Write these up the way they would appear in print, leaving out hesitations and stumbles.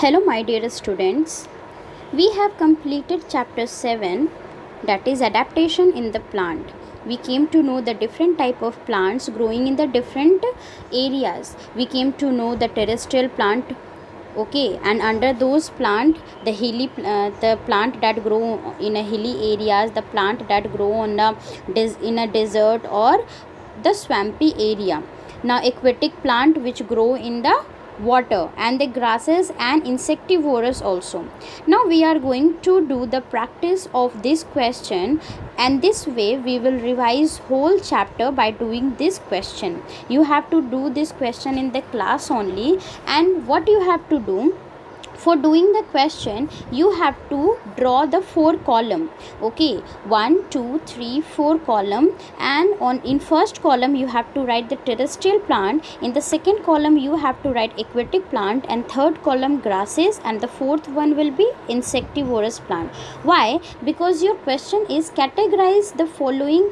Hello, my dear students. We have completed chapter 7, that is adaptation in the plant. We came to know the different type of plants growing in the different areas. We came to know the terrestrial plant, okay, and under those plant the plant that grow in a hilly areas, the plant that grow on in a desert or the swampy area. Now aquatic plant which grow in the water, and the grasses and insectivorous also. Now we are going to do the practice of this question, and this way we will revise whole chapter by doing this question. You have to do this question in the class only, and what you have to do for doing the question, you have to draw the 4 column, okay, 1 2 3 4 column, and on in first column you have to write the terrestrial plant, in the second column you have to write aquatic plant, and third column grasses, and the fourth one will be insectivorous plant. Why? Because your question is categorize the following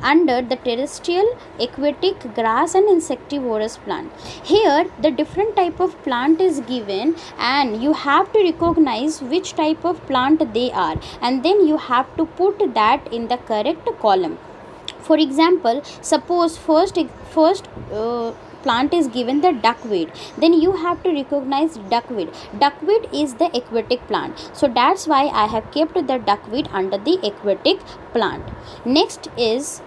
under the terrestrial, aquatic, grass and insectivorous plant. Here the different type of plant is given, and you have to recognize which type of plant they are, and then you have to put that in the correct column. For example, suppose first plant is given the duckweed, then you have to recognize duckweed. Duckweed is the aquatic plant, so that's why I have kept the duckweed under the aquatic plant. Next is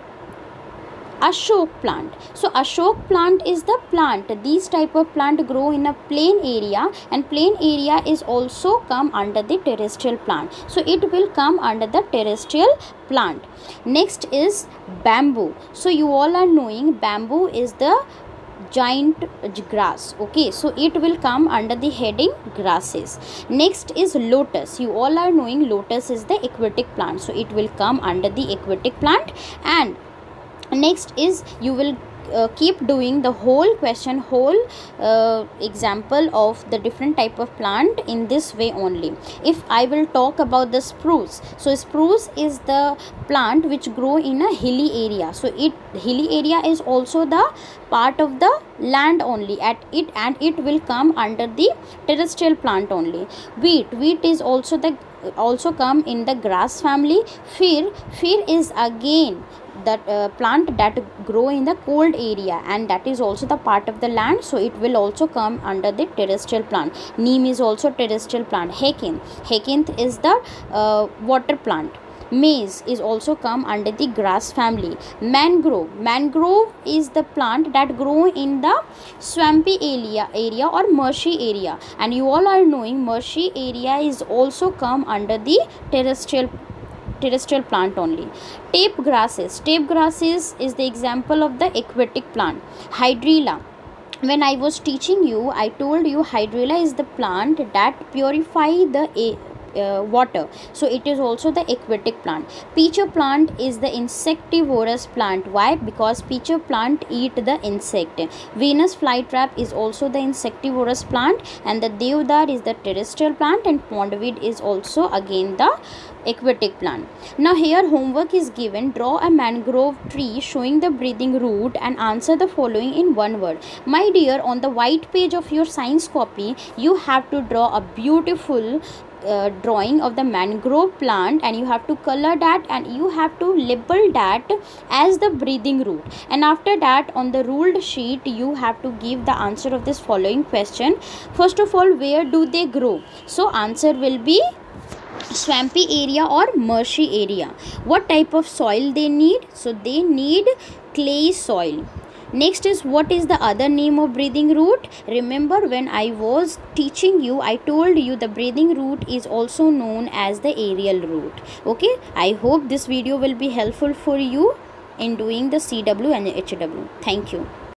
ashok plant. So ashok plant is the plant, these type of plant grow in a plain area, and plain area is also come under the terrestrial plant, so it will come under the terrestrial plant. Next is bamboo. So you all are knowing bamboo is the giant grass, okay, so it will come under the heading grasses. Next is lotus. You all are knowing lotus is the aquatic plant, so it will come under the aquatic plant. And next is you will keep doing the whole question, whole example of the different type of plant in this way only. If I will talk about the spruce, so spruce is the plant which grow in a hilly area, so hilly area is also the part of the land only at it, and it will come under the terrestrial plant only. Wheat is also come in the grass family. Fir is again that plant that grow in the cold area, and that is also the part of the land, so it will also come under the terrestrial plant. Neem is also terrestrial plant. Hyacinth is the water plant. Maize is also come under the grass family. Mangrove is the plant that grow in the swampy area or marshy area, and you all are knowing marshy area is also come under the terrestrial plant only. Tape grasses is the example of the aquatic plant. Hydrilla, when I was teaching you, I told you hydrilla is the plant that purify the water, so it is also the aquatic plant. Pitcher plant is the insectivorous plant. Why? Because pitcher plant eat the insect. Venus flytrap is also the insectivorous plant, and the deodar is the terrestrial plant, and pondweed is also again the aquatic plant. Now here homework is given. Draw a mangrove tree showing the breathing root and answer the following in one word. My dear, on the white page of your science copy you have to draw a beautiful drawing of the mangrove plant, and you have to color that, and you have to label that as the breathing root, and after that on the ruled sheet you have to give the answer of this following question. First of all, where do they grow? So answer will be swampy area or marshy area. What type of soil they need? So they need clay soil. Next is, what is the other name of breathing root? Remember, when I was teaching you, I told you the breathing root is also known as the aerial root. Okay, I hope this video will be helpful for you in doing the CW and HW. Thank you.